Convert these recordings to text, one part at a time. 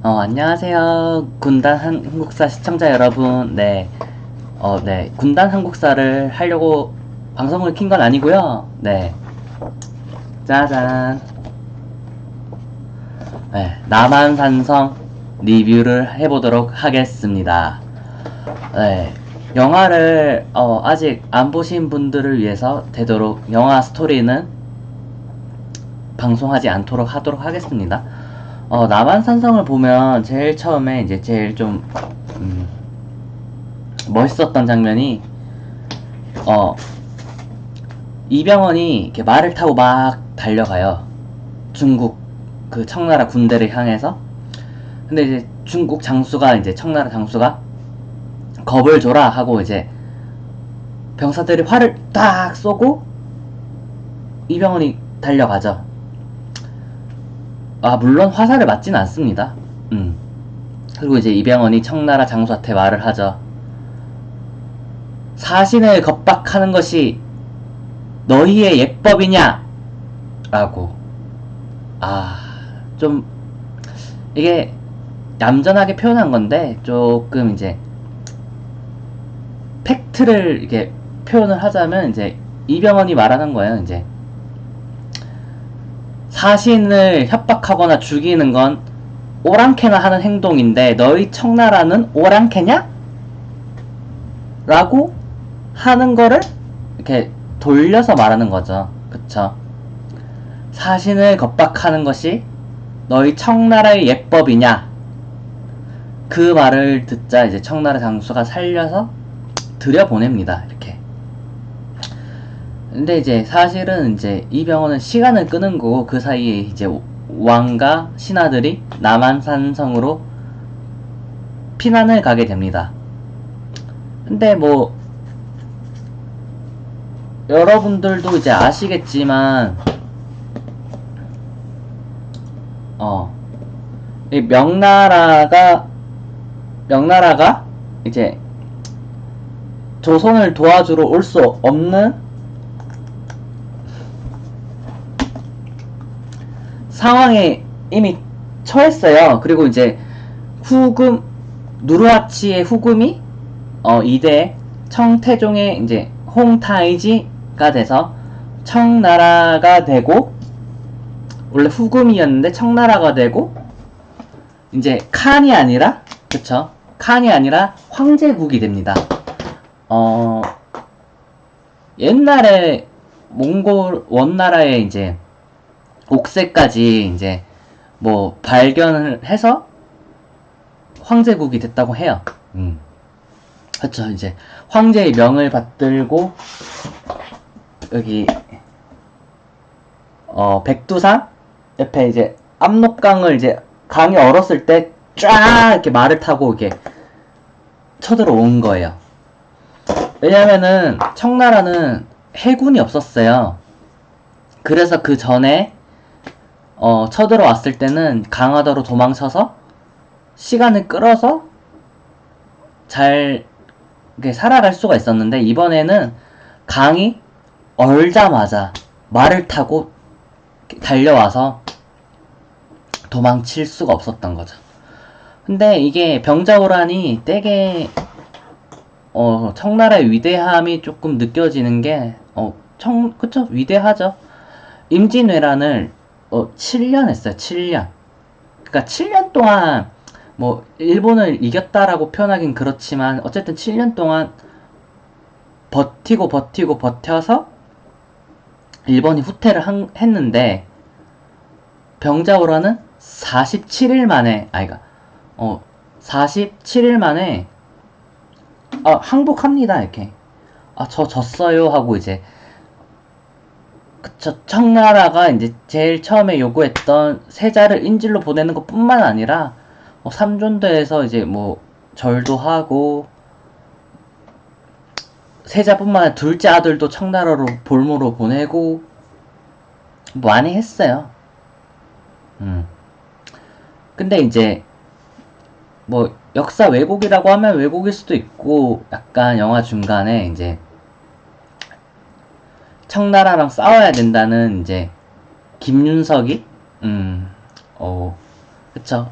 안녕하세요. 군단 한국사 시청자 여러분. 네. 네. 군단 한국사를 하려고 방송을 킨 건 아니고요. 네. 짜잔. 네. 남한산성 리뷰를 해보도록 하겠습니다. 네. 영화를, 아직 안 보신 분들을 위해서 되도록 영화 스토리는 방송하지 않도록 하도록 하겠습니다. 남한산성을 보면 제일 처음에 이제 제일 좀 멋있었던 장면이 이병헌이 이렇게 말을 타고 막 달려가요. 중국 그 청나라 군대를 향해서. 근데 이제 중국 장수가 이제 청나라 장수가 겁을 줘라 하고 이제 병사들이 활을 딱 쏘고 이병헌이 달려가죠. 물론 화살을 맞진 않습니다. 그리고 이제 이병헌이 청나라 장수한테 말을 하죠. 사신을 겁박하는 것이 너희의 예법이냐? 라고. 좀 이게 얌전하게 표현한 건데 조금 이제 팩트를 이렇게 표현을 하자면 이제 이병헌이 말하는 거예요. 이제 사신을 협박하거나 죽이는 건 오랑캐나 하는 행동인데 너희 청나라는 오랑캐냐? 라고 하는 거를 이렇게 돌려서 말하는 거죠. 그쵸? 사신을 겁박하는 것이 너희 청나라의 예법이냐? 그 말을 듣자 이제 청나라 장수가 살려서 들여보냅니다. 이렇게. 근데 이제 사실은 이제 이병헌은 시간을 끄는 거고 그 사이에 이제 왕과 신하들이 남한산성으로 피난을 가게 됩니다. 근데 뭐 여러분들도 이제 아시겠지만 이 명나라가 이제 조선을 도와주러 올 수 없는 상황에 이미 처했어요. 그리고 이제 후금 누르하치의 후금이 이대 청태종의 이제 홍타이지가 돼서 청나라가 되고, 원래 후금이었는데 청나라가 되고 이제 칸이 아니라, 그쵸? 칸이 아니라 황제국이 됩니다. 옛날에 몽골 원나라의 이제 옥새까지 이제 뭐 발견을 해서 황제국이 됐다고 해요. 그쵸. 이제 황제의 명을 받들고 여기 백두산 옆에 이제 압록강을 이제 강이 얼었을 때 쫙 이렇게 말을 타고 이렇게 쳐들어온 거예요. 왜냐면은 청나라는 해군이 없었어요. 그래서 그 전에 쳐들어왔을 때는 강화도로 도망쳐서 시간을 끌어서 잘 이렇게 살아갈 수가 있었는데, 이번에는 강이 얼자마자 말을 타고 달려와서 도망칠 수가 없었던 거죠. 근데 이게 병자호란이 되게 청나라의 위대함이 조금 느껴지는 게 그쵸? 위대하죠. 임진왜란을 7년 했어요. 7년. 그러니까 7년 동안 뭐 일본을 이겼다라고 표현하긴 그렇지만 어쨌든 7년 동안 버텨서 일본이 후퇴를 했는데, 병자호란은 47일 만에 47일 만에 항복합니다. 이렇게 저 졌어요 하고 이제, 그쵸, 청나라가 이제 제일 처음에 요구했던 세자를 인질로 보내는 것 뿐만 아니라 삼존도에서 이제 뭐 절도 하고, 세자뿐만 아니라 둘째 아들도 청나라로 볼모로 보내고 많이 했어요. 근데 이제 뭐 역사 왜곡이라고 하면 왜곡일 수도 있고, 약간 영화 중간에 이제 청나라랑 싸워야 된다는 이제 김윤석이 그쵸,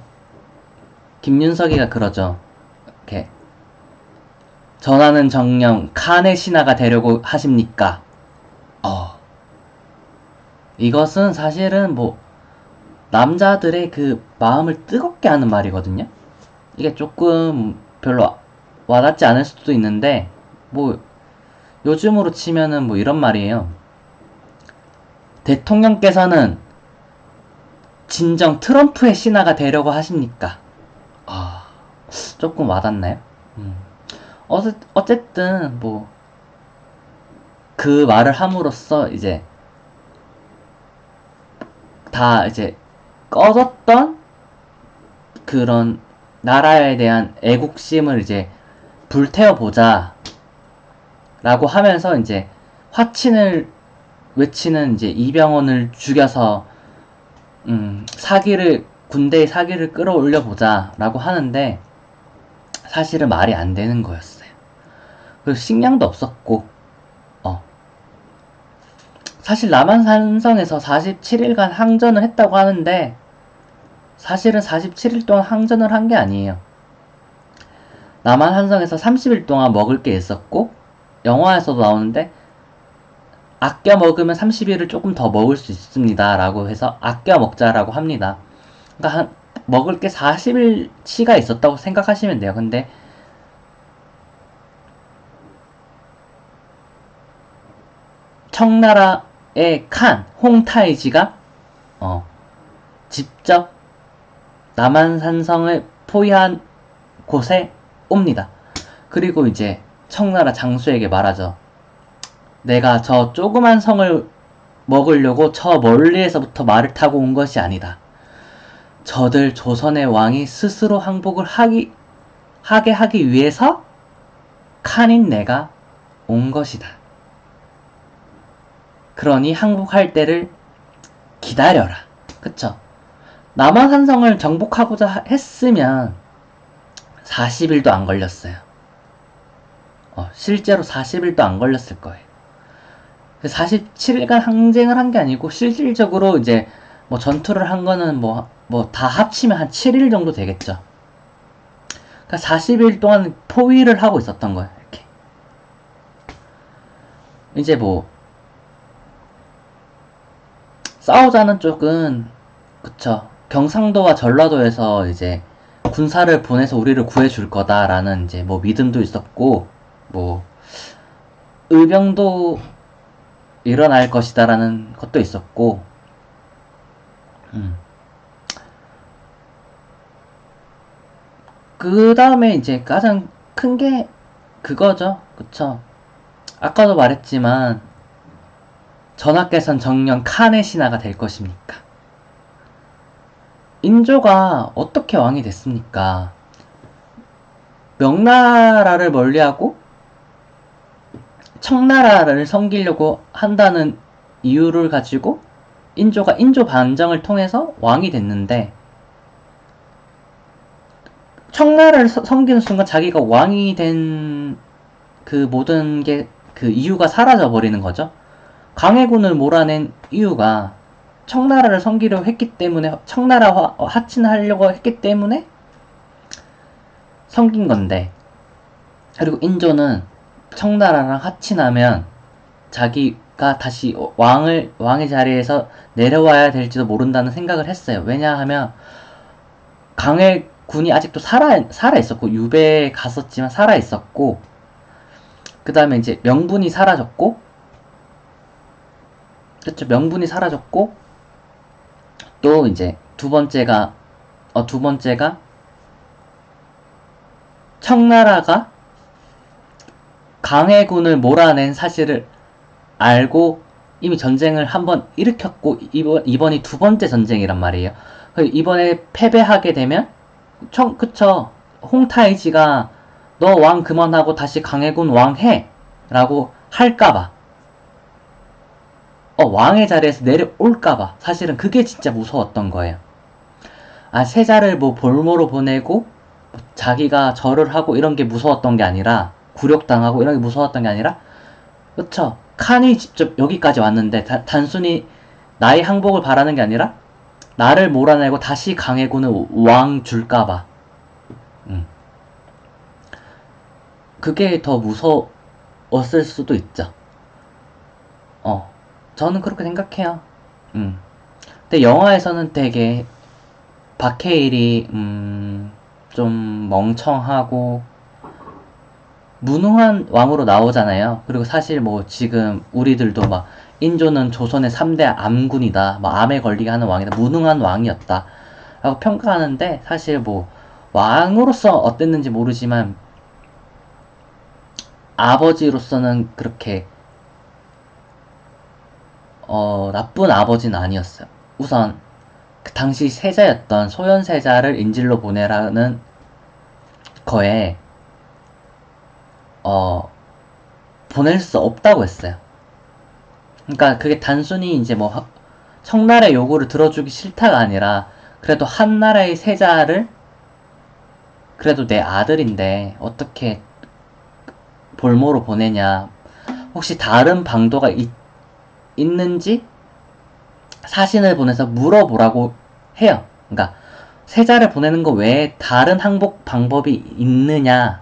김윤석이가 그러죠. 이렇게 전하는 정령 칸의 신하가 되려고 하십니까? 이것은 사실은 뭐 남자들의 그 마음을 뜨겁게 하는 말이거든요. 이게 조금 별로 와닿지 않을 수도 있는데 뭐 요즘으로 치면은 뭐 이런 말이에요. 대통령께서는 진정 트럼프의 신하가 되려고 하십니까? 조금 와닿나요? 어쨌든 뭐 그 말을 함으로써 이제 다 이제 꺼졌던 그런 나라에 대한 애국심을 이제 불태워보자 라고 하면서 이제 화친을 외치는 이제 이병헌을 죽여서 군대의 사기를 끌어올려보자 라고 하는데 사실은 말이 안 되는 거였어요. 그리고 식량도 없었고 사실 남한산성에서 47일간 항전을 했다고 하는데 사실은 47일 동안 항전을 한 게 아니에요. 남한산성에서 30일 동안 먹을 게 있었고 영화에서도 나오는데 아껴 먹으면 30일을 조금 더 먹을 수 있습니다 라고 해서 아껴 먹자라고 합니다. 그러니까 먹을 게 40일치가 있었다고 생각하시면 돼요. 근데 청나라의 칸 홍타이지가 직접 남한산성을 포위한 곳에 옵니다. 그리고 이제 청나라 장수에게 말하죠. 내가 저 조그만 성을 먹으려고 저 멀리에서부터 말을 타고 온 것이 아니다. 저들 조선의 왕이 스스로 항복을 하게 하기 위해서 칸인 내가 온 것이다. 그러니 항복할 때를 기다려라. 그쵸? 남한산성을 정복하고자 했으면 40일도 안 걸렸어요. 실제로 40일도 안 걸렸을 거예요. 47일간 항쟁을 한 게 아니고 실질적으로 이제 뭐 전투를 한 거는 뭐 다 합치면 한 7일 정도 되겠죠. 그러니까 40일 동안 포위를 하고 있었던 거예요. 이렇게. 이제 뭐 싸우자는 쪽은 그쵸. 경상도와 전라도에서 이제 군사를 보내서 우리를 구해줄 거다라는 이제 뭐 믿음도 있었고 뭐 의병도 일어날 것이다라는 것도 있었고 그 다음에 이제 가장 큰 게 그거죠. 그쵸. 아까도 말했지만 전하께선 정녕 칸의 신하가 될 것입니까? 인조가 어떻게 왕이 됐습니까? 명나라를 멀리하고 청나라를 섬기려고 한다는 이유를 가지고 인조가 인조 반정을 통해서 왕이 됐는데 청나라를 섬기는 순간 자기가 왕이 된 그 모든 게 그 이유가 사라져 버리는 거죠. 강해군을 몰아낸 이유가 청나라를 섬기려고 했기 때문에 청나라 하친하려고 했기 때문에 섬긴 건데 그리고 인조는 청나라랑 하친하면 자기가 다시 왕의 자리에서 내려와야 될지도 모른다는 생각을 했어요. 왜냐하면 강해군이 아직도 살아 있었고 유배에 갔었지만 살아 있었고 그 다음에 이제 명분이 사라졌고 그렇죠. 명분이 사라졌고 또 이제 두 번째가 청나라가 강해군을 몰아낸 사실을 알고 이미 전쟁을 한번 일으켰고 이번이 두 번째 전쟁이란 말이에요. 이번에 패배하게 되면 그쵸. 홍타이지가 너 왕 그만하고 다시 강해군 왕 해 라고 할까봐 왕의 자리에서 내려올까봐 사실은 그게 진짜 무서웠던 거예요. 세자를 뭐 볼모로 보내고 자기가 절을 하고 이런 게 무서웠던 게 아니라 굴욕당하고 이런 게 무서웠던 게 아니라 그쵸. 칸이 직접 여기까지 왔는데 단순히 나의 항복을 바라는 게 아니라 나를 몰아내고 다시 강해군을 왕 줄까봐 그게 더 무서웠을 수도 있죠. 저는 그렇게 생각해요. 근데 영화에서는 되게 박해일이 좀 멍청하고 무능한 왕으로 나오잖아요. 그리고 사실 뭐 지금 우리들도 막 인조는 조선의 3대 암군이다, 막 암에 걸리게 하는 왕이다, 무능한 왕이었다 라고 평가하는데, 사실 뭐 왕으로서 어땠는지 모르지만 아버지로서는 그렇게 나쁜 아버지는 아니었어요. 우선 그 당시 세자였던 소현세자를 인질로 보내라는 거에 보낼 수 없다고 했어요. 그러니까 그게 단순히 이제 뭐 청나라의 요구를 들어주기 싫다가 아니라, 그래도 한 나라의 세자를, 그래도 내 아들인데 어떻게 볼모로 보내냐, 혹시 다른 방도가 있는지 사신을 보내서 물어보라고 해요. 그러니까 세자를 보내는 거 외에 다른 항복 방법이 있느냐,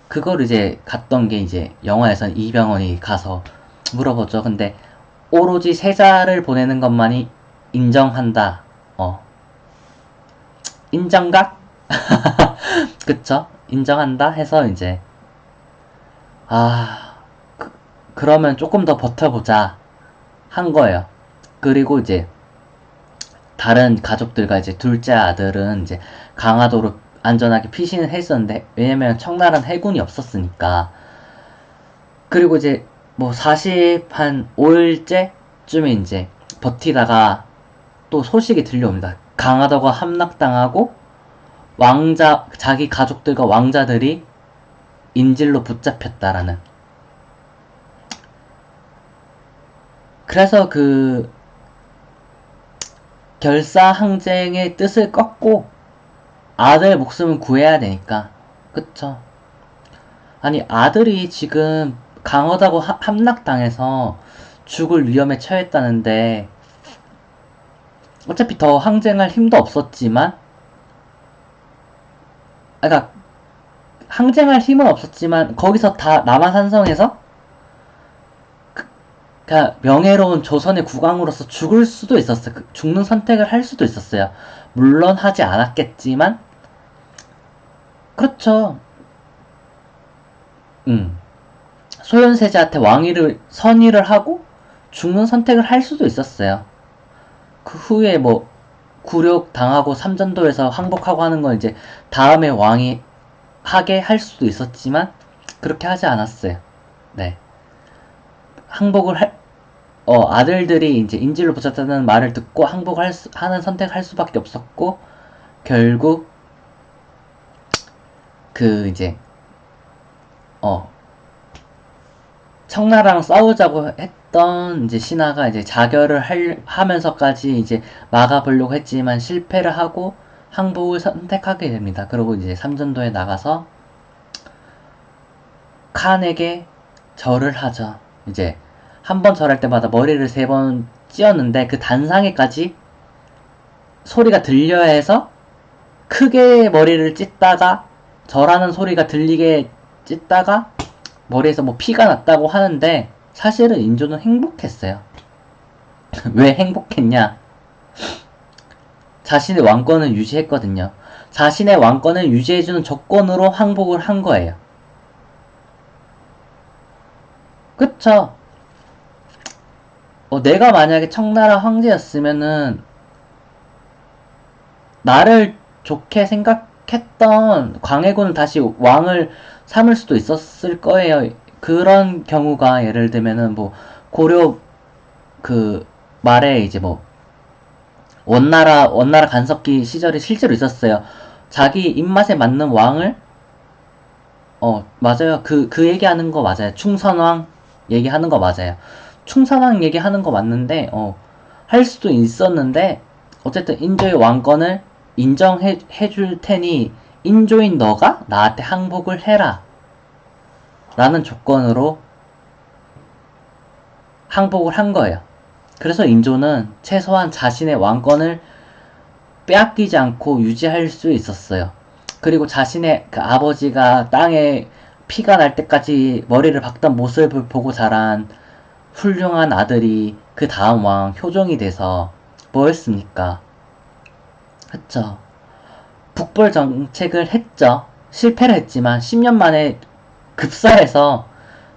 그걸 이제 갔던 게 이제 영화에선 이병헌이 가서 물어보죠. 근데 오로지 세자를 보내는 것만이 인정한다. 인정각? 그쵸? 인정한다 해서 이제 그러면 조금 더 버텨보자 한 거예요. 그리고 이제 다른 가족들과 이제 둘째 아들은 이제 강화도로 안전하게 피신을 했었는데, 왜냐면 청나라는 해군이 없었으니까. 그리고 이제 뭐 45일째쯤에 이제 버티다가 또 소식이 들려옵니다. 강화도가 함락당하고 자기 가족들과 왕자들이 인질로 붙잡혔다라는. 그래서 그 결사항쟁의 뜻을 꺾고 아들 목숨을 구해야 되니까. 그쵸? 아니, 아들이 지금 강하다고 함락당해서 죽을 위험에 처했다는데, 어차피 더 항쟁할 힘도 없었지만, 그러니까 항쟁할 힘은 없었지만 거기서 다 남한산성에서 그러니까 명예로운 조선의 국왕으로서 죽을 수도 있었어요. 죽는 선택을 할 수도 있었어요. 물론 하지 않았겠지만, 그렇죠. 소현세자한테 선의를 하고 죽는 선택을 할 수도 있었어요. 그 후에 뭐 굴욕 당하고 삼전도에서 항복하고 하는 건 이제 다음에 왕이 하게 할 수도 있었지만 그렇게 하지 않았어요. 네. 항복을 아들들이 이제 인질로 붙였다는 말을 듣고 항복을 하는 선택을 할 수밖에 없었고, 결국 그 이제 청나라랑 싸우자고 했던 이제 신하가 이제 자결을 하면서까지 이제 막아보려고 했지만 실패를 하고 항복을 선택하게 됩니다. 그리고 이제 삼전도에 나가서 칸에게 절을 하죠. 이제 한 번 절할 때마다 머리를 3번 찧었는데, 그 단상에까지 소리가 들려야 해서 크게 머리를 찢다가, 절하는 소리가 들리게 찢다가 머리에서 뭐 피가 났다고 하는데, 사실은 인조는 행복했어요. 왜 행복했냐? 자신의 왕권을 유지했거든요. 자신의 왕권을 유지해주는 조건으로 항복을 한 거예요. 그쵸? 내가 만약에 청나라 황제였으면은 나를 좋게 생각했던 광해군은 다시 왕을 삼을 수도 있었을 거예요. 그런 경우가 예를 들면은 뭐 고려 그 말에 이제 뭐 원나라 간섭기 시절이 실제로 있었어요. 자기 입맛에 맞는 왕을 맞아요. 그 얘기하는 거 맞아요. 충선왕 얘기하는 거 맞아요. 충선왕 얘기하는 거 맞는데 할 수도 있었는데, 어쨌든 인조의 왕권을 인정해 줄 테니 인조인 너가 나한테 항복을 해라 라는 조건으로 항복을 한 거예요. 그래서 인조는 최소한 자신의 왕권을 빼앗기지 않고 유지할 수 있었어요. 그리고 자신의 그 아버지가 땅에 피가 날 때까지 머리를 박던 모습을 보고 자란 훌륭한 아들이 그 다음 왕 효종이 돼서 뭐였습니까? 그쵸. 북벌 정책을 했죠. 실패를 했지만 10년 만에 급사해서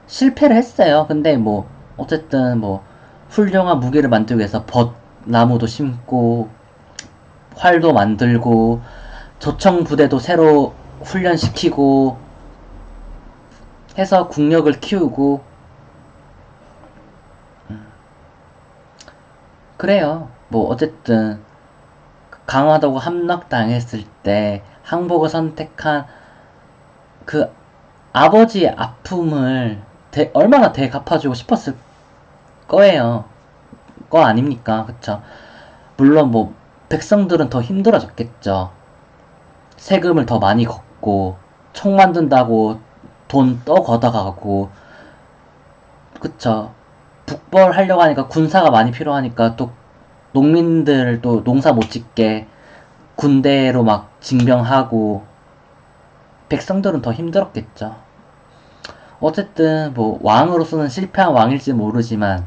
실패를 했어요. 근데 뭐 어쨌든 뭐 훌륭한 무기를 만들기 위해서 벚나무도 심고 활도 만들고 조청 부대도 새로 훈련시키고 해서 국력을 키우고 그래요. 뭐 어쨌든 강화도가 함락당했을 때 항복을 선택한 그 아버지의 아픔을 얼마나 대갚아주고 싶었을 거예요. 거 아닙니까? 그쵸? 물론 뭐 백성들은 더 힘들어졌겠죠. 세금을 더 많이 걷고 총 만든다고 돈 걷어가고 그쵸? 북벌하려고 하니까 군사가 많이 필요하니까 또 농민들 또 농사 못 짓게 군대로 막 징병하고 백성들은 더 힘들었겠죠. 어쨌든 뭐 왕으로서는 실패한 왕일지 모르지만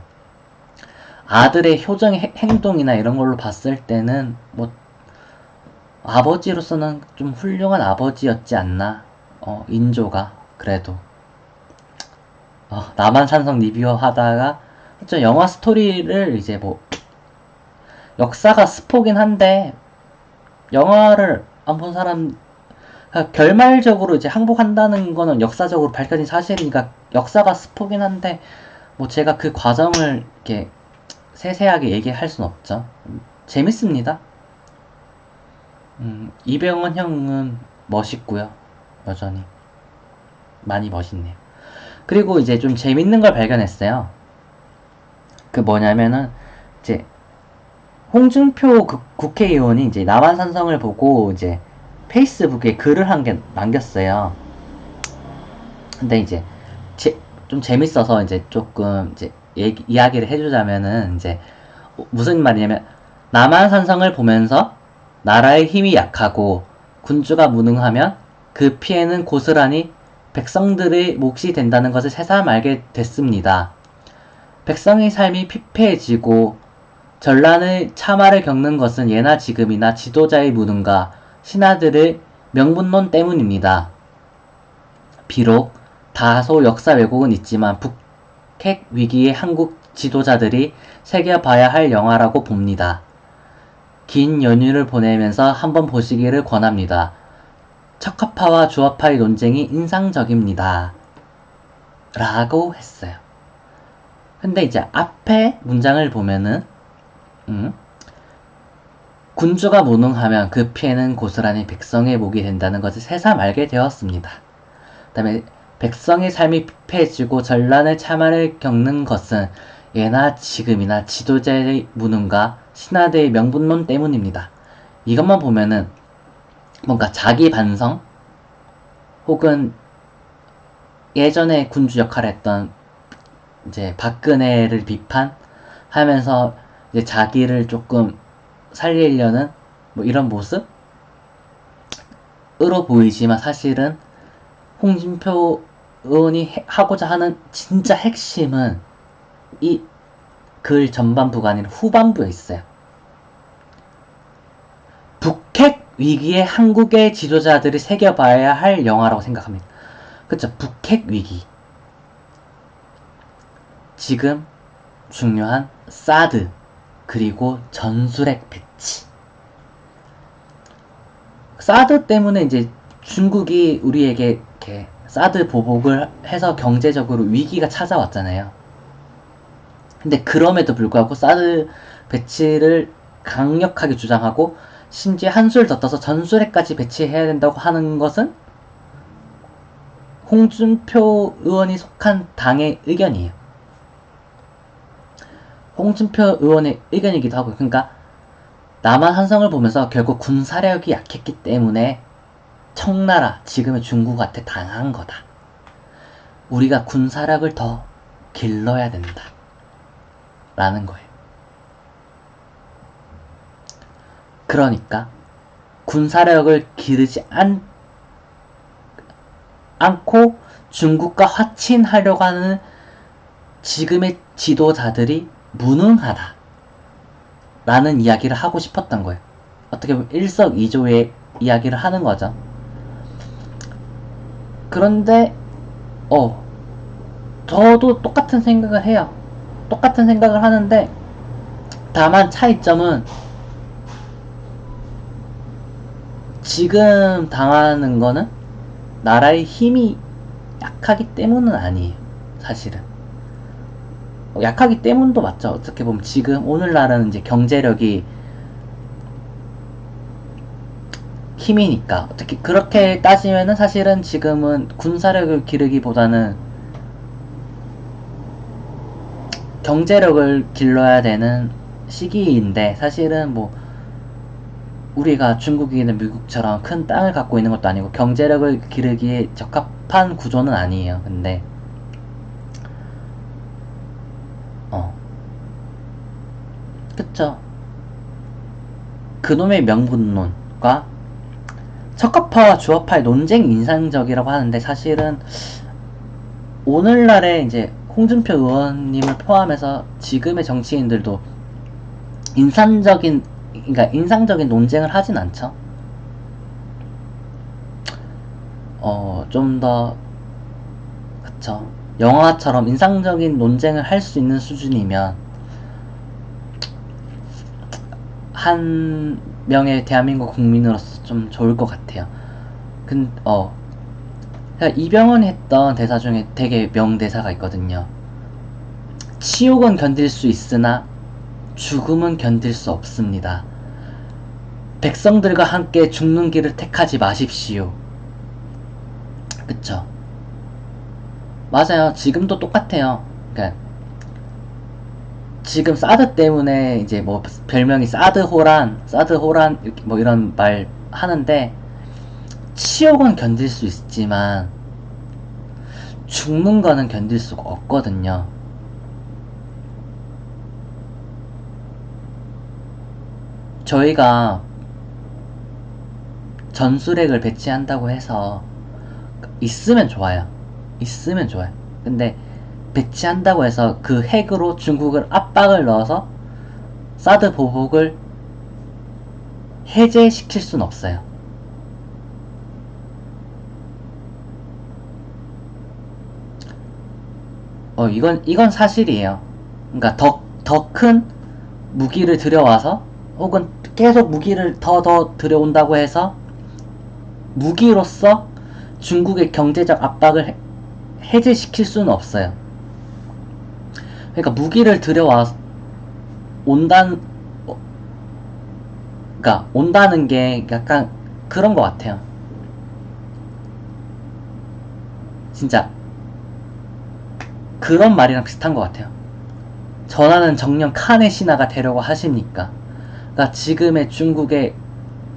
아들의 효정의 행동이나 이런 걸로 봤을 때는 뭐 아버지로서는 좀 훌륭한 아버지였지 않나. 인조가 그래도 남한산성 리뷰어 하다가 그쵸, 영화 스토리를 이제 뭐 역사가 스포긴 한데 영화를 안 본 사람 그러니까 결말적으로 이제 항복한다는 거는 역사적으로 밝혀진 사실이니까 역사가 스포긴 한데 뭐 제가 그 과정을 이렇게 세세하게 얘기할 순 없죠. 재밌습니다. 이병헌 형은 멋있고요. 여전히 많이 멋있네요. 그리고 이제 좀 재밌는 걸 발견했어요. 그 뭐냐면은 이제 홍준표 국회의원이 이제 남한산성을 보고 이제 페이스북에 글을 한 개 남겼어요. 근데 이제 좀 재밌어서 이제 조금 이제 이야기를 해주자면은 이제 무슨 말이냐면 남한산성을 보면서 나라의 힘이 약하고 군주가 무능하면 그 피해는 고스란히 백성들의 몫이 된다는 것을 새삼 알게 됐습니다. 백성의 삶이 피폐해지고 전란의 참화를 겪는 것은 예나 지금이나 지도자의 무능과 신하들의 명분론 때문입니다. 비록 다소 역사 왜곡은 있지만 북핵 위기의 한국 지도자들이 새겨봐야 할 영화라고 봅니다. 긴 연휴를 보내면서 한번 보시기를 권합니다. 척화파와 주화파의 논쟁이 인상적입니다. 라고 했어요. 근데 이제 앞에 문장을 보면은 군주가 무능하면 그 피해는 고스란히 백성의 몫이 된다는 것을 새삼 알게 되었습니다. 그 다음에 백성의 삶이 피폐해지고 전란의 참화를 겪는 것은 예나 지금이나 지도자의 무능과 신하들의 명분론 때문입니다. 이것만 보면은 뭔가 자기 반성 혹은 예전에 군주 역할을 했던 이제 박근혜를 비판하면서 이제 자기를 조금 살리려는 뭐 이런 모습으로 보이지만 사실은 홍준표 의원이 하고자 하는 진짜 핵심은 이 글 전반부가 아니라 후반부에 있어요. 북핵 위기에 한국의 지도자들이 새겨봐야 할 영화라고 생각합니다. 그쵸? 북핵 위기. 지금 중요한 사드 그리고 전술핵 배치. 사드 때문에 이제 중국이 우리에게 이렇게 사드 보복을 해서 경제적으로 위기가 찾아왔잖아요. 근데 그럼에도 불구하고 사드 배치를 강력하게 주장하고 심지어 한술 더 떠서 전술핵까지 배치해야 된다고 하는 것은 홍준표 의원이 속한 당의 의견이에요. 홍준표 의원의 의견이기도 하고요. 그러니까 남한산성을 보면서 결국 군사력이 약했기 때문에 청나라, 지금의 중국한테 당한 거다. 우리가 군사력을 더 길러야 된다. 라는 거예요. 그러니까 군사력을 기르지 않고 중국과 화친하려고 하는 지금의 지도자들이 무능하다 라는 이야기를 하고 싶었던 거예요. 어떻게 보면 일석이조의 이야기를 하는 거죠. 그런데 저도 똑같은 생각을 해요. 똑같은 생각을 하는데, 다만 차이점은 지금 당하는 거는 나라의 힘이 약하기 때문은 아니에요. 사실은 약하기 때문도 맞죠. 어떻게 보면 지금 오늘날은 이제 경제력이 힘이니까, 어떻게 그렇게 따지면은 사실은 지금은 군사력을 기르기보다는 경제력을 길러야 되는 시기인데, 사실은 뭐 우리가 중국이나 미국처럼 큰 땅을 갖고 있는 것도 아니고 경제력을 기르기에 적합한 구조는 아니에요. 근데 그쵸. 그놈의 명분론과 척합파와 주합파의 논쟁이 인상적이라고 하는데, 사실은 오늘날의 이제 홍준표 의원님을 포함해서 지금의 정치인들도 그러니까 인상적인 논쟁을 하진 않죠. 좀 더, 그쵸. 영화처럼 인상적인 논쟁을 할 수 있는 수준이면 한 명의 대한민국 국민으로서 좀 좋을 것 같아요. 이병헌이 했던 대사 중에 되게 명대사가 있거든요. 치욕은 견딜 수 있으나 죽음은 견딜 수 없습니다. 백성들과 함께 죽는 길을 택하지 마십시오. 그쵸? 맞아요. 지금도 똑같아요. 그러니까 지금 사드 때문에 이제 뭐 별명이 사드호란 이렇게 뭐 이런 말 하는데, 치욕은 견딜 수 있지만 죽는 거는 견딜 수가 없거든요. 저희가 전술핵을 배치한다고 해서 있으면 좋아요. 근데 배치한다고 해서 그 핵으로 중국을 압박을 넣어서 사드 보복을 해제시킬 순 없어요. 이건 사실이에요. 그러니까 더 큰 무기를 들여와서, 혹은 계속 무기를 더 들여온다고 해서 무기로서 중국의 경제적 압박을 해제시킬 수는 없어요. 그러니까 무기를 들여와 온다는 게 약간 그런 것 같아요. 진짜 그런 말이랑 비슷한 것 같아요. 전하는 정령 칸의 신하가 되려고 하십니까? 그러니까 지금의 중국의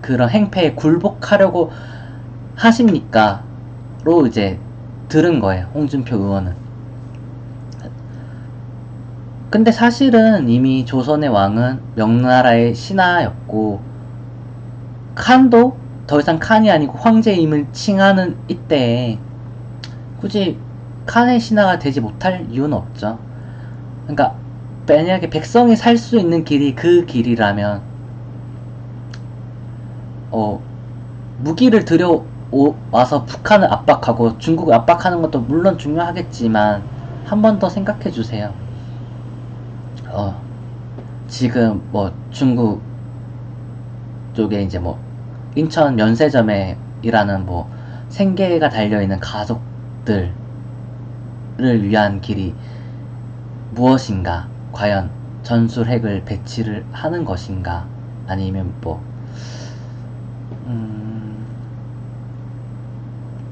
그런 행패에 굴복하려고 하십니까? 로 이제 들은 거예요, 홍준표 의원은. 근데 사실은 이미 조선의 왕은 명나라의 신하였고, 칸도 더 이상 칸이 아니고 황제임을 칭하는 이때에 굳이 칸의 신하가 되지 못할 이유는 없죠. 그러니까 만약에 백성이 살 수 있는 길이 그 길이라면 무기를 들여와서 북한을 압박하고 중국을 압박하는 것도 물론 중요하겠지만, 한 번 더 생각해 주세요. 지금 뭐 중국 쪽에 이제 뭐 인천 면세점에 일하는 뭐 생계가 달려있는 가족들을 위한 길이 무엇인가? 과연 전술핵을 배치를 하는 것인가? 아니면 뭐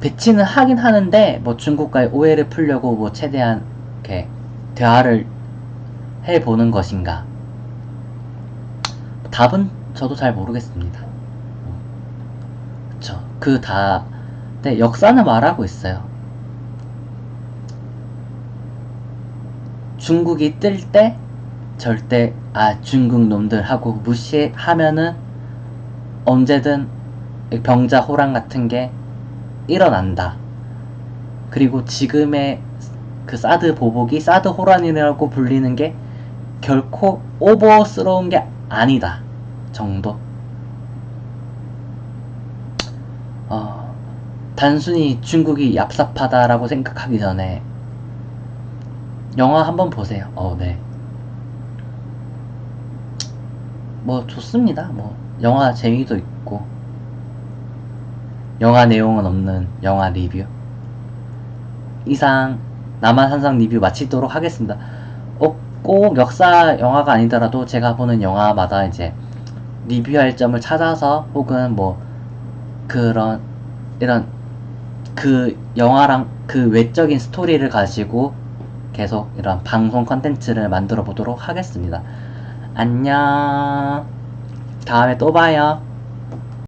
배치는 하긴 하는데 뭐 중국과의 오해를 풀려고 뭐 최대한 이렇게 대화를 해보는 것인가? 답은 저도 잘 모르겠습니다. 그쵸. 근데 역사는 말하고 있어요. 중국이 뜰 때 절대 중국 놈들 하고 무시하면은 언제든 병자 호랑 같은 게 일어난다 그리고 지금의 그 사드 보복이 사드 호란이라고 불리는 게 결코 오버스러운 게 아니다 정도. 단순히 중국이 얍삽하다라고 생각하기 전에 영화 한번 보세요. 네. 뭐 좋습니다. 뭐 영화 재미도 있고 영화 내용은 없는 영화 리뷰. 이상 남한산성 리뷰 마치도록 하겠습니다. 꼭 역사 영화가 아니더라도 제가 보는 영화마다 이제 리뷰할 점을 찾아서 혹은 뭐 그런 이런 그 영화랑 그 외적인 스토리를 가지고 계속 이런 방송 컨텐츠를 만들어 보도록 하겠습니다. 안녕. 다음에 또 봐요.